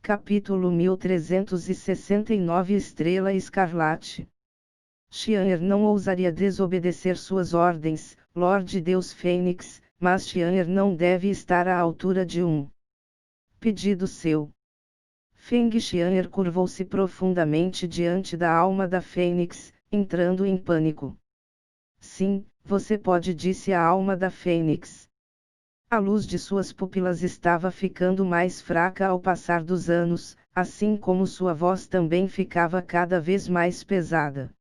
Capítulo 1369 Estrela Escarlate. Xian'er não ousaria desobedecer suas ordens, Lorde Deus Fênix, mas Xian'er não deve estar à altura de um pedido seu. Feng Xian'er curvou-se profundamente diante da alma da Fênix, entrando em pânico. Sim, você pode, disse a alma da Fênix. A luz de suas pupilas estava ficando mais fraca ao passar dos anos, assim como sua voz também ficava cada vez mais pesada.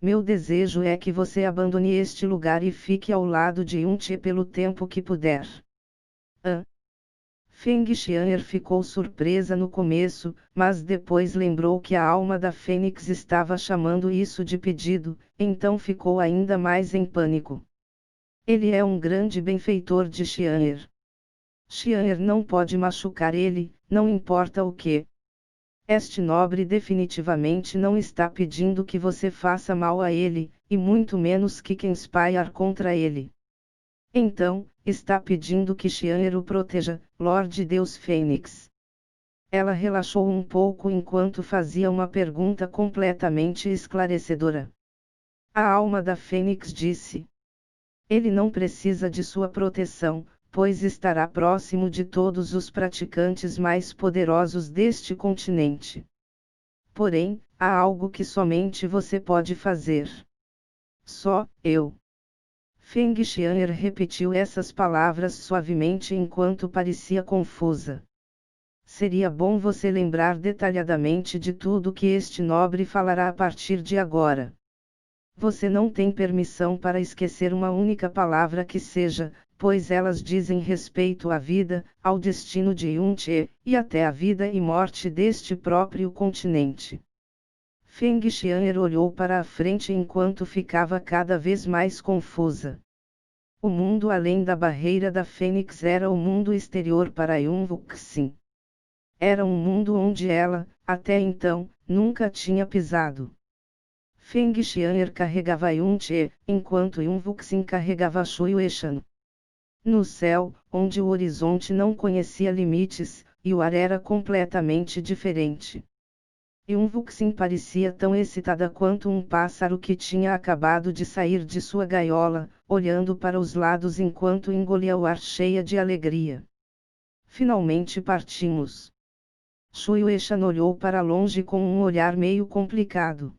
Meu desejo é que você abandone este lugar e fique ao lado de Yunche pelo tempo que puder. Feng Xian'er ficou surpresa no começo, mas depois lembrou que a alma da Fênix estava chamando isso de pedido, então ficou ainda mais em pânico. Ele é um grande benfeitor de Xian'er. Xian'er não pode machucar ele, não importa o que. Este nobre definitivamente não está pedindo que você faça mal a ele, e muito menos que conspire contra ele. Então, está pedindo que Xian'er o proteja, Lorde Deus Fênix. Ela relaxou um pouco enquanto fazia uma pergunta completamente esclarecedora. A alma da Fênix disse: ele não precisa de sua proteção, pois estará próximo de todos os praticantes mais poderosos deste continente. Porém, há algo que somente você pode fazer. Só eu. Feng Xian'er repetiu essas palavras suavemente enquanto parecia confusa. Seria bom você lembrar detalhadamente de tudo que este nobre falará a partir de agora. Você não tem permissão para esquecer uma única palavra que seja, pois elas dizem respeito à vida, ao destino de Yunche, e até à vida e morte deste próprio continente. Feng Xian'er olhou para a frente enquanto ficava cada vez mais confusa. O mundo além da barreira da Fênix era o mundo exterior para Yunvuxin. Era um mundo onde ela, até então, nunca tinha pisado. Feng Xian'er carregava Yunche, enquanto Yunvuxin carregava Shuyueshan. No céu, onde o horizonte não conhecia limites, e o ar era completamente diferente. Yunvuxin parecia tão excitada quanto um pássaro que tinha acabado de sair de sua gaiola, olhando para os lados enquanto engolia o ar cheia de alegria. Finalmente partimos. Shuyueshan olhou para longe com um olhar meio complicado.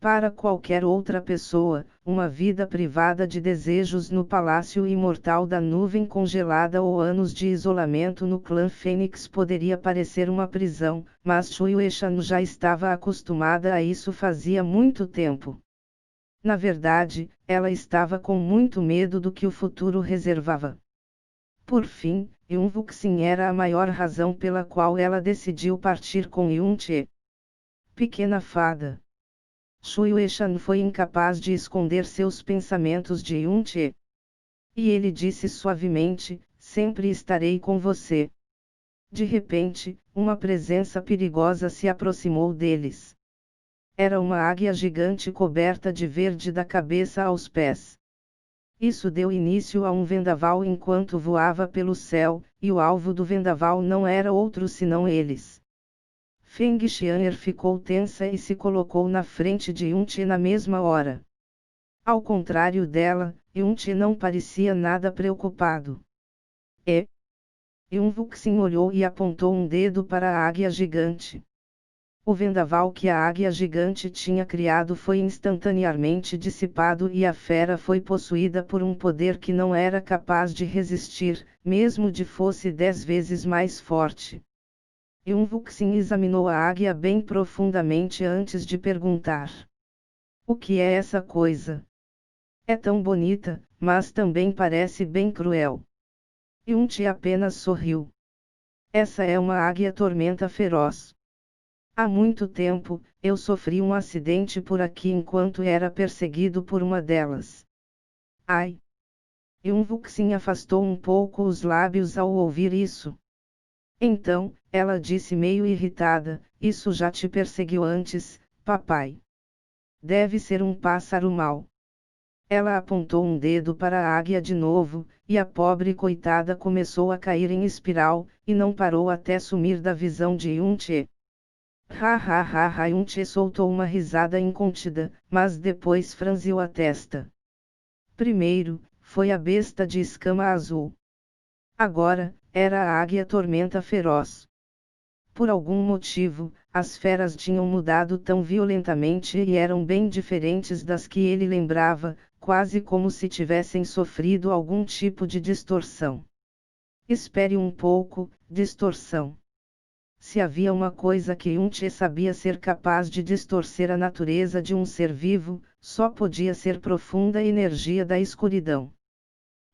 Para qualquer outra pessoa, uma vida privada de desejos no palácio imortal da nuvem congelada ou anos de isolamento no clã Fênix poderia parecer uma prisão, mas Shuyueshan já estava acostumada a isso fazia muito tempo. Na verdade, ela estava com muito medo do que o futuro reservava. Por fim, Yunvuxin era a maior razão pela qual ela decidiu partir com Yunche. Pequena fada. Shuyueshan foi incapaz de esconder seus pensamentos de Yunche. E ele disse suavemente: sempre estarei com você. De repente, uma presença perigosa se aproximou deles. Era uma águia gigante coberta de verde da cabeça aos pés. Isso deu início a um vendaval enquanto voava pelo céu, e o alvo do vendaval não era outro senão eles. Feng Xian'er ficou tensa e se colocou na frente de Yunche na mesma hora. Ao contrário dela, Yunche não parecia nada preocupado. Yunvuxin olhou e apontou um dedo para a águia gigante. O vendaval que a águia gigante tinha criado foi instantaneamente dissipado e a fera foi possuída por um poder que não era capaz de resistir, mesmo de fosse 10 vezes mais forte. Yunvuxin examinou a águia bem profundamente antes de perguntar: o que é essa coisa? É tão bonita, mas também parece bem cruel. Yunche apenas sorriu. Essa é uma águia tormenta feroz. Há muito tempo, eu sofri um acidente por aqui enquanto era perseguido por uma delas. Ai! Yunvuxin afastou um pouco os lábios ao ouvir isso. Então, ela disse meio irritada: isso já te perseguiu antes, papai. Deve ser um pássaro mau. Ela apontou um dedo para a águia de novo, e a pobre coitada começou a cair em espiral, e não parou até sumir da visão de Yun-che. Ha ha ha ha! Yun-che soltou uma risada incontida, mas depois franziu a testa. Primeiro, foi a besta de escama azul. Agora, era a águia tormenta feroz. Por algum motivo, as feras tinham mudado tão violentamente e eram bem diferentes das que ele lembrava, quase como se tivessem sofrido algum tipo de distorção. Espere um pouco, distorção. Se havia uma coisa que Yun-che sabia ser capaz de distorcer a natureza de um ser vivo, só podia ser profunda energia da escuridão.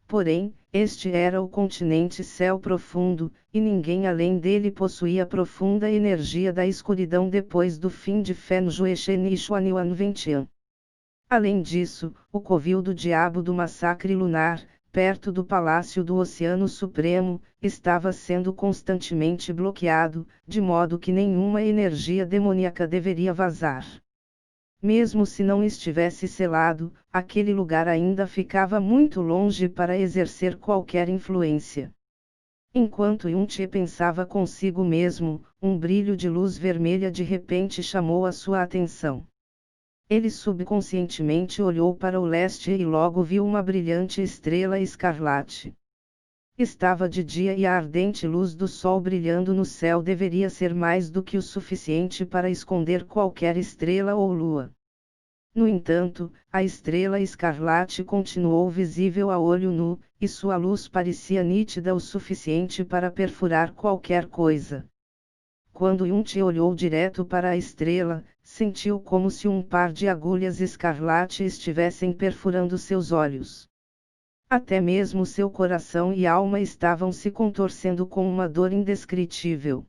Porém, este era o continente Céu Profundo, e ninguém além dele possuía profunda energia da escuridão depois do fim de Fenjue Shenixuaniwan Ventian. Além disso, o covil do diabo do massacre lunar, perto do Palácio do Oceano Supremo, estava sendo constantemente bloqueado, de modo que nenhuma energia demoníaca deveria vazar. Mesmo se não estivesse selado, aquele lugar ainda ficava muito longe para exercer qualquer influência. Enquanto Yun-che pensava consigo mesmo, um brilho de luz vermelha de repente chamou a sua atenção. Ele subconscientemente olhou para o leste e logo viu uma brilhante estrela escarlate. Estava de dia e a ardente luz do sol brilhando no céu deveria ser mais do que o suficiente para esconder qualquer estrela ou lua. No entanto, a estrela escarlate continuou visível a olho nu, e sua luz parecia nítida o suficiente para perfurar qualquer coisa. Quando Yun-che olhou direto para a estrela, sentiu como se um par de agulhas escarlate estivessem perfurando seus olhos. Até mesmo seu coração e alma estavam se contorcendo com uma dor indescritível.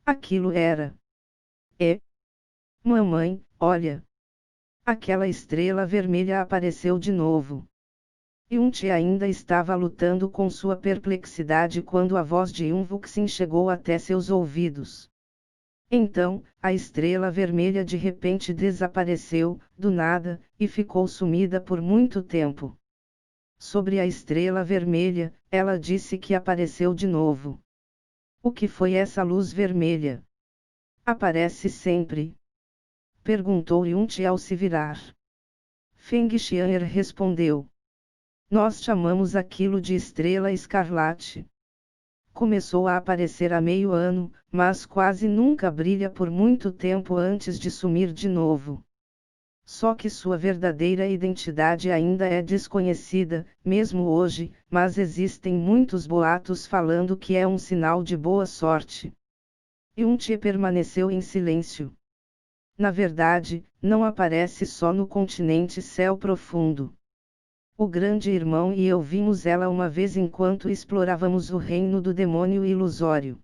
Aquilo era. Mamãe, olha! Aquela estrela vermelha apareceu de novo. Yun-che ainda estava lutando com sua perplexidade quando a voz de Yun-vuxin chegou até seus ouvidos. Então, a estrela vermelha de repente desapareceu, do nada, e ficou sumida por muito tempo. Sobre a estrela vermelha, ela disse que apareceu de novo. O que foi essa luz vermelha? Aparece sempre? Perguntou Yun-che ao se virar. Feng Xian'er respondeu. Nós chamamos aquilo de estrela escarlate. Começou a aparecer há meio ano, mas quase nunca brilha por muito tempo antes de sumir de novo. Só que sua verdadeira identidade ainda é desconhecida, mesmo hoje, mas existem muitos boatos falando que é um sinal de boa sorte. Yun-che permaneceu em silêncio. Na verdade, não aparece só no continente Céu Profundo. O grande irmão e eu vimos ela uma vez enquanto explorávamos o reino do demônio ilusório.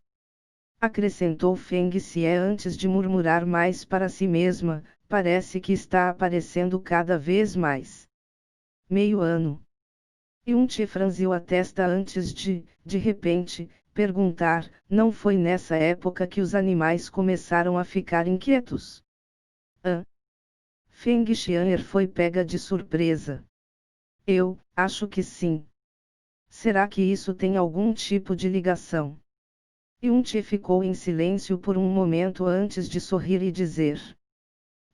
Acrescentou Feng Xie antes de murmurar mais para si mesma, parece que está aparecendo cada vez mais. Meio ano. Yun-che franziu a testa antes de repente, perguntar, não foi nessa época que os animais começaram a ficar inquietos? Feng Xian'er foi pega de surpresa. Eu acho que sim. Será que isso tem algum tipo de ligação? Yun-che ficou em silêncio por um momento antes de sorrir e dizer.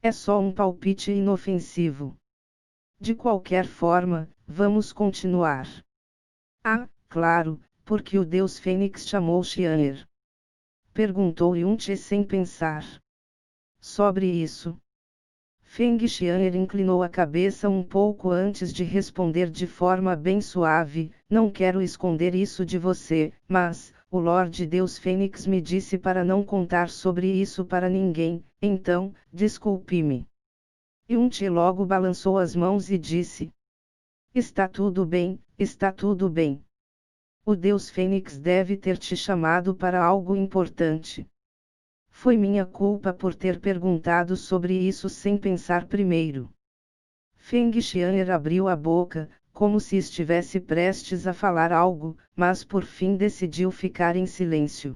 É só um palpite inofensivo. De qualquer forma, vamos continuar. Ah, claro, porque o deus Fênix chamou Xian'er. Perguntou Yun-che sem pensar. Sobre isso. Feng Xian'er inclinou a cabeça um pouco antes de responder de forma bem suave, não quero esconder isso de você, mas, o Lorde Deus Fênix me disse para não contar sobre isso para ninguém, então, desculpe-me. Yun-che logo balançou as mãos e disse. Está tudo bem, está tudo bem. O Deus Fênix deve ter te chamado para algo importante. Foi minha culpa por ter perguntado sobre isso sem pensar primeiro. Feng Xian'er abriu a boca, como se estivesse prestes a falar algo, mas por fim decidiu ficar em silêncio.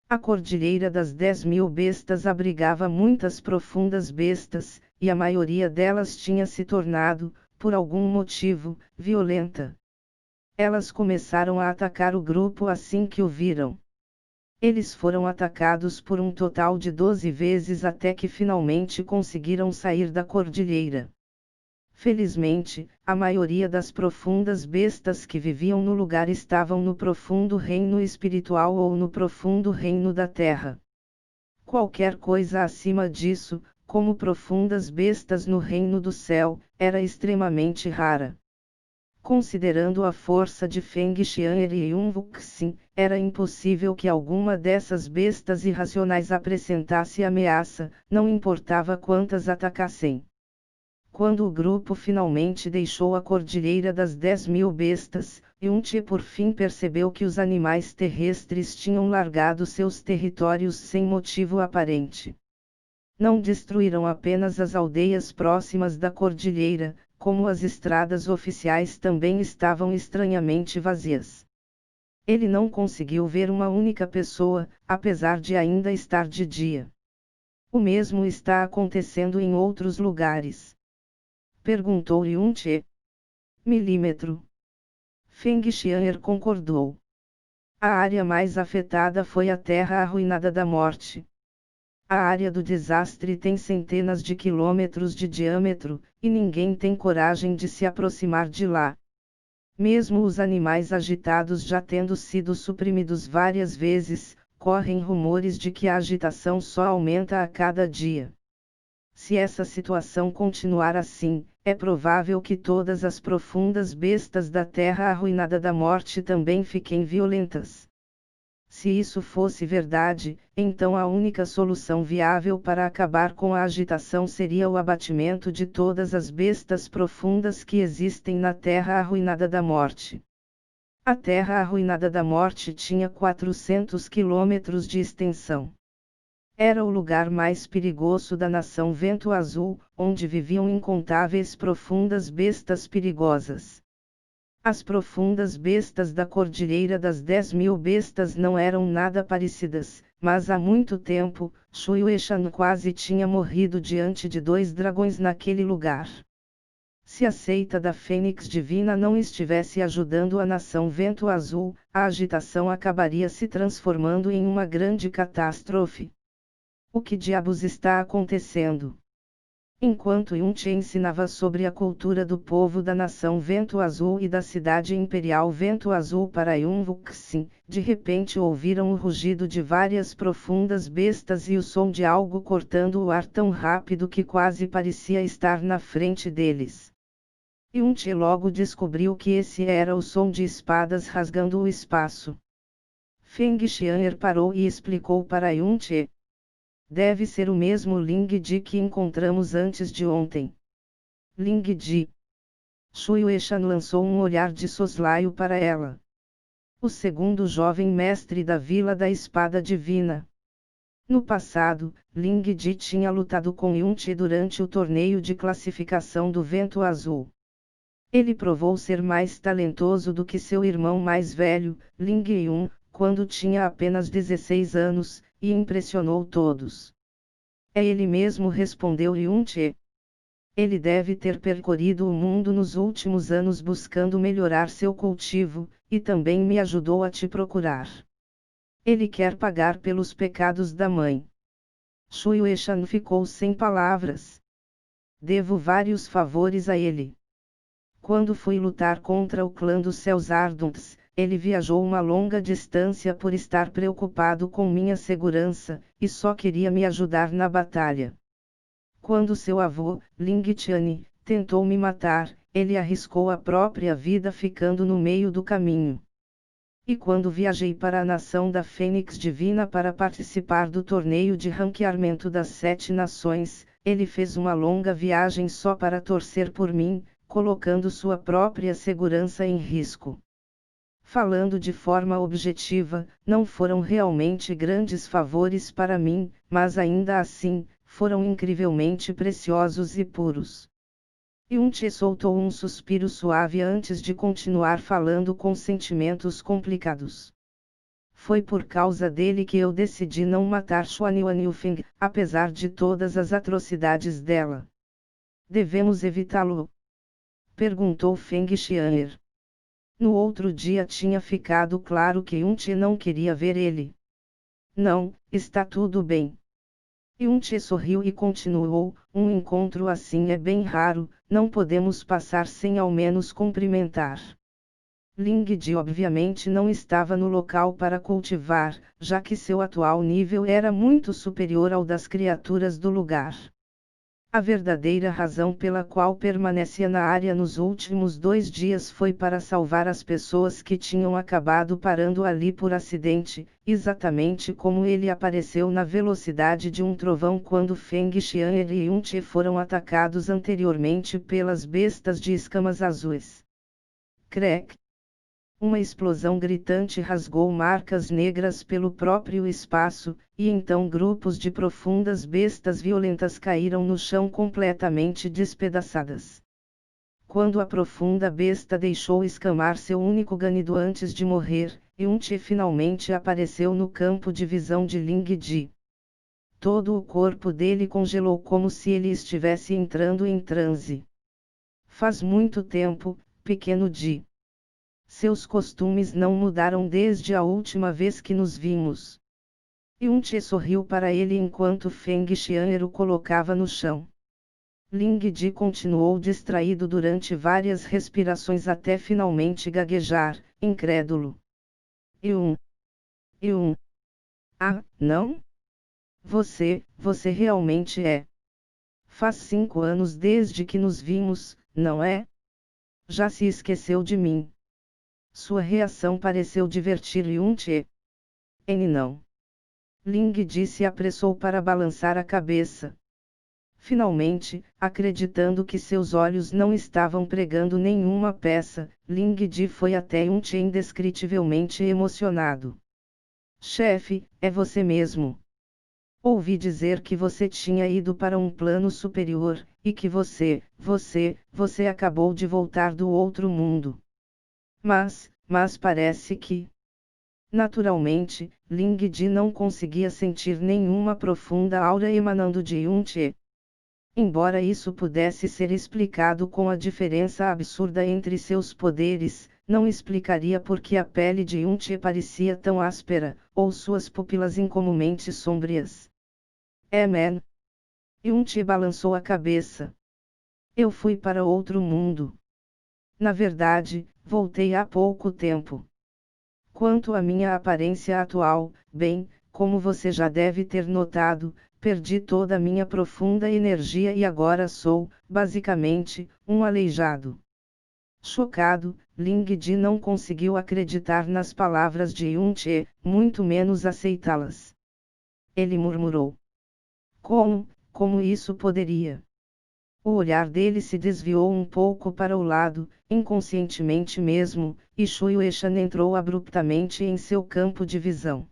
A Cordilheira das 10.000 Bestas abrigava muitas profundas bestas, e a maioria delas tinha se tornado, por algum motivo, violenta. Elas começaram a atacar o grupo assim que o viram. Eles foram atacados por um total de 12 vezes até que finalmente conseguiram sair da cordilheira. Felizmente, a maioria das profundas bestas que viviam no lugar estavam no profundo reino espiritual ou no profundo reino da terra. Qualquer coisa acima disso, como profundas bestas no reino do céu, era extremamente rara. Considerando a força de Feng Xian'er e Yun Wuxin, era impossível que alguma dessas bestas irracionais apresentasse ameaça, não importava quantas atacassem. Quando o grupo finalmente deixou a Cordilheira das 10.000 bestas, Yun-Che por fim percebeu que os animais terrestres tinham largado seus territórios sem motivo aparente. Não destruíram apenas as aldeias próximas da cordilheira, como as estradas oficiais também estavam estranhamente vazias. Ele não conseguiu ver uma única pessoa, apesar de ainda estar de dia. O mesmo está acontecendo em outros lugares. Perguntou Yun-Che. Milímetro. Feng Xian'er concordou. A área mais afetada foi a Terra Arruinada da Morte. A área do desastre tem centenas de quilômetros de diâmetro, e ninguém tem coragem de se aproximar de lá. Mesmo os animais agitados já tendo sido suprimidos várias vezes, correm rumores de que a agitação só aumenta a cada dia. Se essa situação continuar assim, é provável que todas as profundas bestas da Terra Arruinada da Morte também fiquem violentas. Se isso fosse verdade, então a única solução viável para acabar com a agitação seria o abatimento de todas as bestas profundas que existem na Terra Arruinada da Morte. A Terra Arruinada da Morte tinha 400 quilômetros de extensão. Era o lugar mais perigoso da nação Vento Azul, onde viviam incontáveis profundas bestas perigosas. As profundas bestas da Cordilheira das 10.000 bestas não eram nada parecidas, mas há muito tempo, Shui Weishan quase tinha morrido diante de 2 dragões naquele lugar. Se a seita da Fênix Divina não estivesse ajudando a nação Vento Azul, a agitação acabaria se transformando em uma grande catástrofe. O que diabos está acontecendo? Enquanto Yun-Che ensinava sobre a cultura do povo da nação Vento Azul e da cidade imperial Vento Azul para Yun Wuxin, de repente ouviram o rugido de várias profundas bestas e o som de algo cortando o ar tão rápido que quase parecia estar na frente deles. Yun-Che logo descobriu que esse era o som de espadas rasgando o espaço. Feng Xian'er parou e explicou para Yun-Che. Deve ser o mesmo Ling Di que encontramos antes de ontem. Ling Di. Shui Weishan lançou um olhar de soslaio para ela. O segundo jovem mestre da Vila da Espada Divina. No passado, Ling Di tinha lutado com Yun-Che durante o torneio de classificação do Vento Azul. Ele provou ser mais talentoso do que seu irmão mais velho, Ling Yun, quando tinha apenas 16 anos, e impressionou todos. É ele mesmo, respondeu Yun-Che. Ele deve ter percorrido o mundo nos últimos anos buscando melhorar seu cultivo, e também me ajudou a te procurar. Ele quer pagar pelos pecados da mãe. Shui Weishan ficou sem palavras. Devo vários favores a ele. Quando fui lutar contra o clã dos Céus Ardents, ele viajou uma longa distância por estar preocupado com minha segurança, e só queria me ajudar na batalha. Quando seu avô, Ling Tianyi, tentou me matar, ele arriscou a própria vida ficando no meio do caminho. E quando viajei para a nação da Fênix Divina para participar do torneio de ranqueamento das 7 nações, ele fez uma longa viagem só para torcer por mim, colocando sua própria segurança em risco. Falando de forma objetiva, não foram realmente grandes favores para mim, mas ainda assim, foram incrivelmente preciosos e puros. Yun-Che soltou um suspiro suave antes de continuar falando com sentimentos complicados. Foi por causa dele que eu decidi não matar Xuanyuan Yufeng, apesar de todas as atrocidades dela. Devemos evitá-lo? Perguntou Feng Xian'er. No outro dia tinha ficado claro que Yun-che não queria ver ele. Não, está tudo bem. Yun-che sorriu e continuou, um encontro assim é bem raro, não podemos passar sem ao menos cumprimentar. Ling-ji obviamente não estava no local para cultivar, já que seu atual nível era muito superior ao das criaturas do lugar. A verdadeira razão pela qual permanecia na área nos últimos 2 dias foi para salvar as pessoas que tinham acabado parando ali por acidente, exatamente como ele apareceu na velocidade de um trovão quando Feng Xian'er e Yun-che foram atacados anteriormente pelas bestas de escamas azuis. Crack! Uma explosão gritante rasgou marcas negras pelo próprio espaço, e então grupos de profundas bestas violentas caíram no chão completamente despedaçadas. Quando a profunda besta deixou escamar seu único ganido antes de morrer, Yun-che finalmente apareceu no campo de visão de Ling-ji. Todo o corpo dele congelou como se ele estivesse entrando em transe. Faz muito tempo, pequeno Ji. Seus costumes não mudaram desde a última vez que nos vimos. Yun-che sorriu para ele enquanto Feng Xian'er o colocava no chão. Ling-ji continuou distraído durante várias respirações até finalmente gaguejar, incrédulo. Yun. Ah, não? Você realmente é. Faz 5 anos desde que nos vimos, não é? Já se esqueceu de mim. Sua reação pareceu divertir Yun-che. Não. Ling-ji se apressou para balançar a cabeça. Finalmente, acreditando que seus olhos não estavam pregando nenhuma peça, Ling-ji foi até Yun-che indescritivelmente emocionado. Chefe, é você mesmo. Ouvi dizer que você tinha ido para um plano superior, e que você acabou de voltar do outro mundo. Mas parece que... Naturalmente, Ling-ji não conseguia sentir nenhuma profunda aura emanando de Yun-che. Embora isso pudesse ser explicado com a diferença absurda entre seus poderes, não explicaria por que a pele de Yun-che parecia tão áspera, ou suas pupilas incomumente sombrias. Man. Yun-che balançou a cabeça. Eu fui para outro mundo. Na verdade, voltei há pouco tempo. Quanto à minha aparência atual, bem, como você já deve ter notado, perdi toda a minha profunda energia e agora sou, basicamente, um aleijado. Chocado, Ling-ji não conseguiu acreditar nas palavras de Yun-che, muito menos aceitá-las. Ele murmurou. Como isso poderia? O olhar dele se desviou um pouco para o lado, inconscientemente mesmo, e Shui Ueshan entrou abruptamente em seu campo de visão.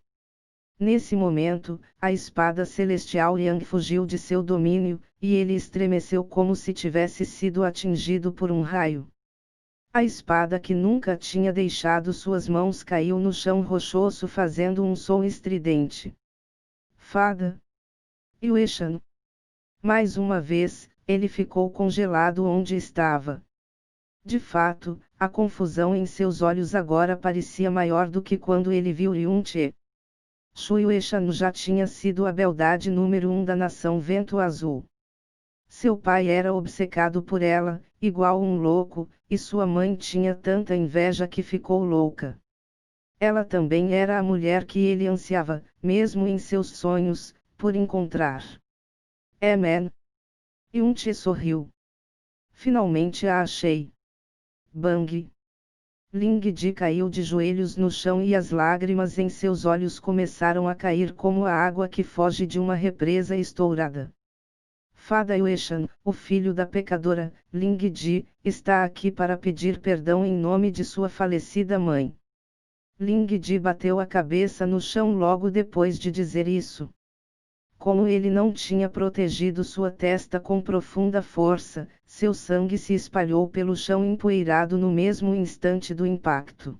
Nesse momento, a espada celestial Yang fugiu de seu domínio, e ele estremeceu como se tivesse sido atingido por um raio. A espada que nunca tinha deixado suas mãos caiu no chão rochoso fazendo um som estridente. Fada! Ueshan! Mais uma vez, ele ficou congelado onde estava. De fato, a confusão em seus olhos agora parecia maior do que quando ele viu Yun-che. Shui Ueshan já tinha sido a beldade número 1 da nação Vento Azul. Seu pai era obcecado por ela, igual um louco, e sua mãe tinha tanta inveja que ficou louca. Ela também era a mulher que ele ansiava, mesmo em seus sonhos, por encontrar. Man. Yun-che sorriu. Finalmente a achei. Bang! Ling-ji caiu de joelhos no chão e as lágrimas em seus olhos começaram a cair como a água que foge de uma represa estourada. Fada Ueshan, o filho da pecadora, Ling-ji, está aqui para pedir perdão em nome de sua falecida mãe. Ling-ji bateu a cabeça no chão logo depois de dizer isso. Como ele não tinha protegido sua testa com profunda força, seu sangue se espalhou pelo chão empoeirado no mesmo instante do impacto.